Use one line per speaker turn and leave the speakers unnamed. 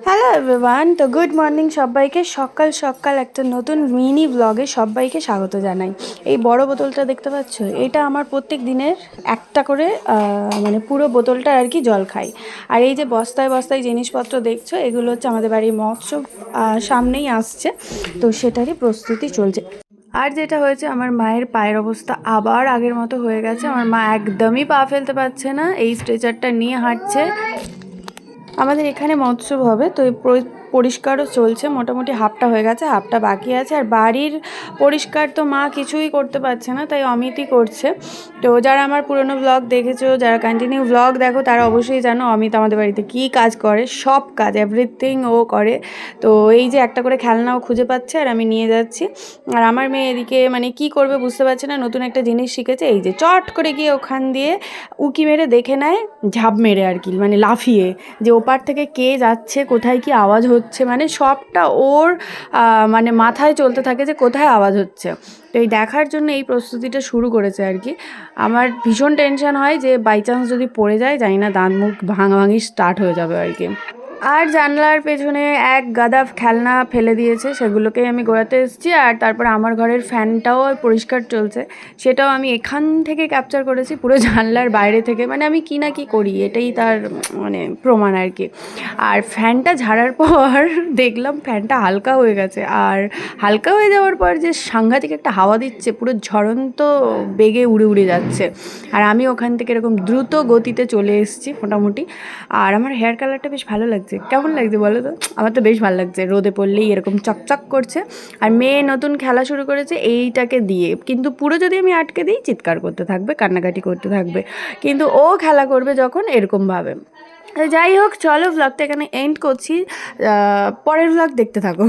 Hello everyone, তো good morning সবাইকে। সকাল সকাল একটা নতুন মিনি ব্লগে সবাইকে স্বাগত জানাই। এই বড় বোতলটা দেখতে পাচ্ছ, এটা আমার প্রত্যেক দিনের একটা করে মানে পুরো বোতলটা আর কি জল খাই। আর এই যে বস্তায় বস্তায় জিনিসপত্র দেখছো, এগুলো হচ্ছে আমাদের বাড়ির মহোৎসব সামনেই আসছে, তো সেটারই প্রস্তুতি চলছে। আর যেটা হয়েছে, আমার মায়ের পায়ের অবস্থা আবার আগের মতো হয়ে গেছে। আমার মা একদমই পা ফেলতে পারছে না, এই স্ট্রেচারটা নিয়ে হাঁটছে। আমাদের এখানে মহোৎসব হবে, তো এই পরিষ্কারও চলছে, মোটামুটি হাফটা হয়ে গেছে, হাফটা বাকি আছে। আর বাড়ির পরিষ্কার তো মা কিছুই করতে পারছে না, তাই অমিতই করছে। তো যারা আমার পুরনো ব্লগ দেখেছো, যারা কন্টিনিউ ব্লগ দেখো, তারা অবশ্যই জানো অমিত আমাদের বাড়িতে কী কাজ করে। সব কাজ, এভরিথিং ও করে। তো এই যে একটা করে খেলনাও খুঁজে পাচ্ছে আর আমি নিয়ে যাচ্ছি। আর আমার মেয়ে এদিকে মানে কি করবে বুঝতে পারছে না, নতুন একটা জিনিস শিখেছে, এই যে চট করে গিয়ে ওখান দিয়ে উকি মেরে দেখে নেয়, ঝাঁপ মেরে আর কি, মানে লাফিয়ে, যে ওপার থেকে কে যাচ্ছে, কোথায় কি আওয়াজ হচ্ছে, মানে সবটা ওর মানে মাথায় চলতে থাকে যে কোথায় আওয়াজ হচ্ছে। তো এই দেখার জন্য এই প্রস্তুতিটা শুরু করেছে আর কি। আমার ভীষণ টেনশন হয় যে বাই চান্স যদি পড়ে যায়, জানি না দাঁত মুখ ভাঙাভাঙি স্টার্ট হয়ে যাবে আর কি। আর জানলার পেছনে এক গাদা খেলনা ফেলে দিয়েছে, সেগুলোকেই আমি গোড়াতে এসেছি। আর তারপর আমার ঘরের ফ্যানটাও পরিষ্কার চলছে, সেটাও আমি এখান থেকে ক্যাপচার করেছি, পুরো জানলার বাইরে থেকে। মানে আমি কি না কি করি, এটাই তার মানে প্রমাণ আর কি। আর ফ্যানটা ঝাড়ার পর দেখলাম ফ্যানটা হালকা হয়ে গেছে, আর হালকা হয়ে যাওয়ার পর যে সাংঘাতিক একটা হাওয়া দিচ্ছে, পুরো ঝড়ন্ত বেগে উড়ে উড়ে যাচ্ছে। আর আমি ওখান থেকে এরকম দ্রুত গতিতে চলে এসেছি মোটামুটি। আর আমার হেয়ার কালারটা বেশ ভালো লাগছে। কেমন লাগছে বলো তো? আমার তো বেশ ভালো লাগছে, রোদে পড়লেই এরকম চকচক করছে। আর মেয়ে নতুন খেলা শুরু করেছে এইটাকে দিয়ে, কিন্তু পুরো যদি আমি আটকে দিই চিৎকার করতে থাকবে, কান্নাকাটি করতে থাকবে। কিন্তু ও খেলা করবে যখন এরকমভাবে। যাই হোক, চলো ব্লগটা এখানে এন্ড করছি, পরের ব্লগ দেখতে থাকো।